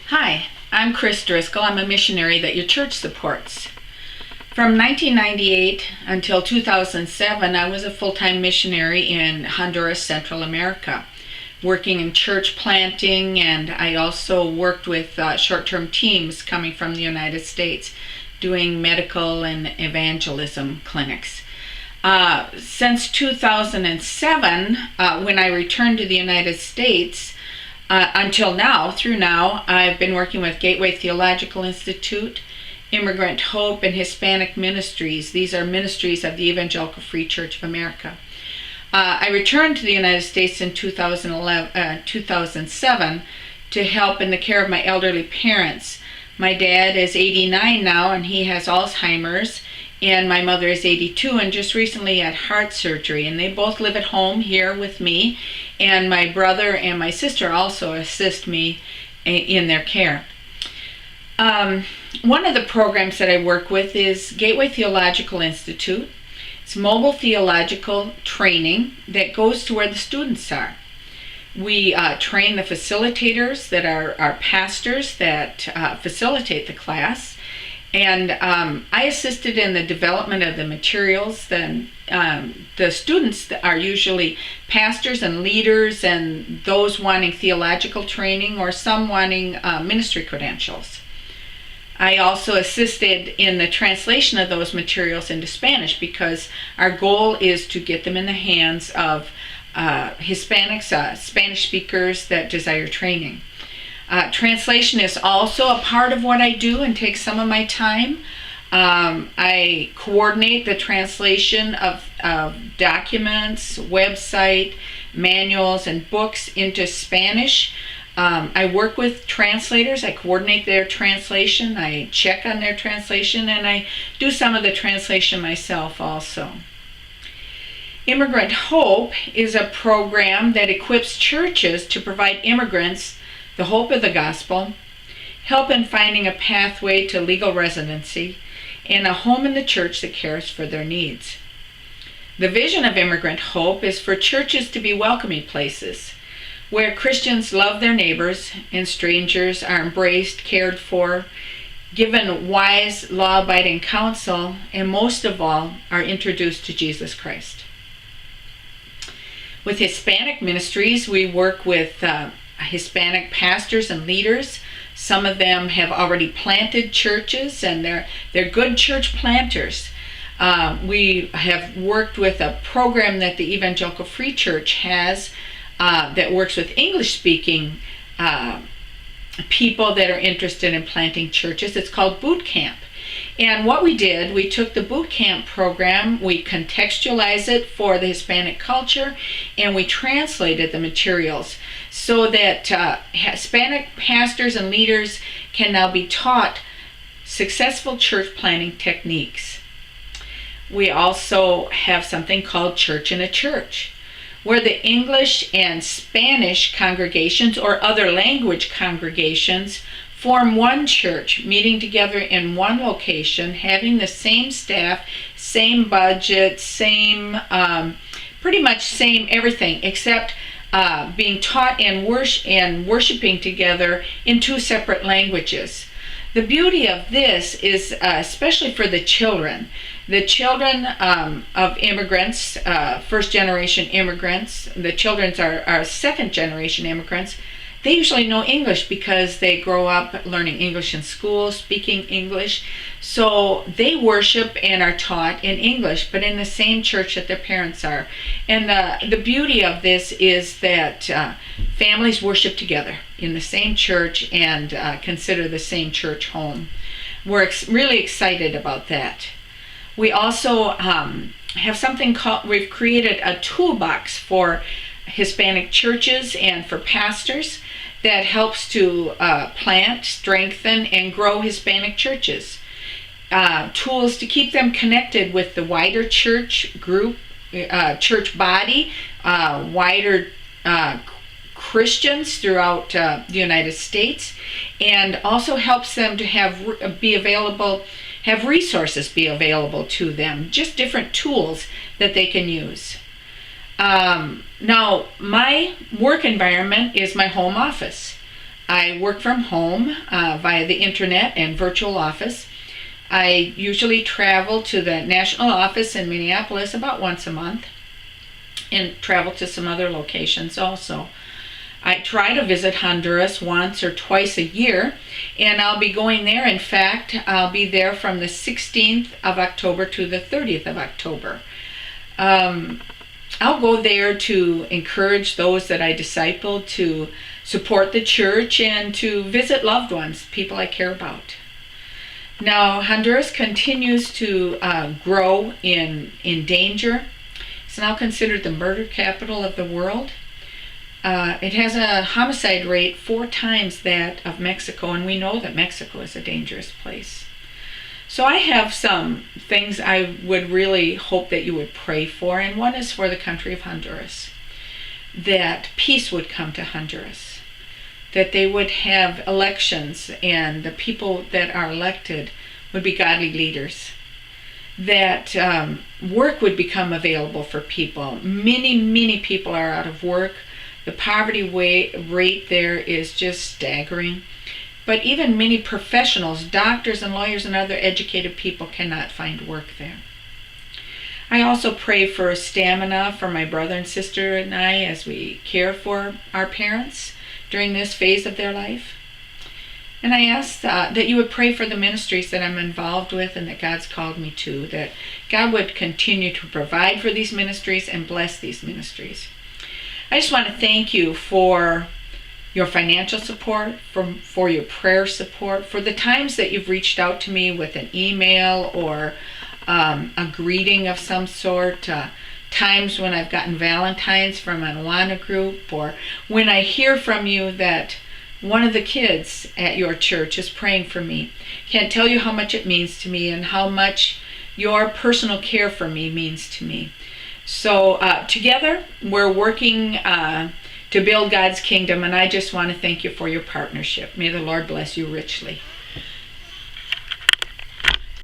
Hi, I'm Kris Driscoll. I'm a missionary that your church supports. From 1998 until 2007, I was a full-time missionary in Honduras, Central America, working in church planting, and I also worked with short-term teams coming from the United States, doing medical and evangelism clinics. Since 2007, when I returned to the United States, until now, I've been working with Gateway Theological Institute, Immigrant Hope, and Hispanic Ministries. These are ministries of the Evangelical Free Church of America. I returned to the United States in 2007 to help in the care of my elderly parents. My dad is 89 now, and he has Alzheimer's, and my mother is 82 and just recently had heart surgery, and they both live at home here with me, and my brother and my sister also assist me in their care. One of the programs that I work with is Gateway Theological Institute. It's mobile theological training that goes to where the students are. We train the facilitators that are our pastors that facilitate the class. And I assisted in the development of the materials. Then the students are usually pastors and leaders, and those wanting theological training or some wanting ministry credentials. I also assisted in the translation of those materials into Spanish because our goal is to get them in the hands of Hispanics, Spanish speakers that desire training. Translation is also a part of what I do and takes some of my time. I coordinate the translation of documents, website, manuals, and books into Spanish. I work with translators. I coordinate their translation. I check on their translation, and I do some of the translation myself also. Immigrant Hope is a program that equips churches to provide immigrants the hope of the gospel, help in finding a pathway to legal residency, and a home in the church that cares for their needs. The vision of Immigrant Hope is for churches to be welcoming places where Christians love their neighbors and strangers are embraced, cared for, given wise, law-abiding counsel, and most of all, are introduced to Jesus Christ. With Hispanic Ministries, we work with Hispanic pastors and leaders. Some of them have already planted churches, and they're good church planters. We have worked with a program that the Evangelical Free Church has that works with English-speaking people that are interested in planting churches. It's called Boot Camp. And what we did, we took the boot camp program, we contextualized it for the Hispanic culture, and we translated the materials so that Hispanic pastors and leaders can now be taught successful church planting techniques. We also have something called Church in a Church, where the English and Spanish congregations or other language congregations form one church, meeting together in one location, having the same staff, same budget, pretty much same everything, except being taught and worshiping together in two separate languages. The beauty of this is, especially for the children of immigrants, first-generation immigrants, the children are second-generation immigrants. They usually know English because they grow up learning English in school, speaking English. So they worship and are taught in English, but in the same church that their parents are. And the beauty of this is that families worship together in the same church and consider the same church home. We're really excited about that. We also have something called, we've created a toolbox for Hispanic churches and for pastors that helps to plant, strengthen, and grow Hispanic churches. Tools to keep them connected with the wider church group, church body, wider Christians throughout the United States, and also helps them to have resources be available to them, just different tools that they can use. Now, my work environment is my home office. I work from home via the internet and virtual office. I usually travel to the national office in Minneapolis about once a month and travel to some other locations also. I try to visit Honduras once or twice a year, and I'll be going there. In fact, I'll be there from the 16th of October to the 30th of October. I'll go there to encourage those that I disciple, to support the church, and to visit loved ones, people I care about. Now, Honduras continues to grow in danger. It's now considered the murder capital of the world. It has a homicide rate 4 times that of Mexico, and we know that Mexico is a dangerous place. So I have some things I would really hope that you would pray for, and one is for the country of Honduras, that peace would come to Honduras, that they would have elections and the people that are elected would be godly leaders, that work would become available for people. Many people are out of work. The poverty rate there is just staggering. But even many professionals, doctors and lawyers and other educated people cannot find work there. I also pray for stamina for my brother and sister and I as we care for our parents during this phase of their life. And I ask that you would pray for the ministries that I'm involved with and that God's called me to, that God would continue to provide for these ministries and bless these ministries. I just want to thank you for your financial support, for your prayer support, for the times that you've reached out to me with an email or a greeting of some sort, times when I've gotten Valentines from an Awana group, or when I hear from you that one of the kids at your church is praying for me. Can't tell you how much it means to me and how much your personal care for me means to me. So together we're working to build God's kingdom, and I just want to thank you for your partnership. May the Lord bless you richly.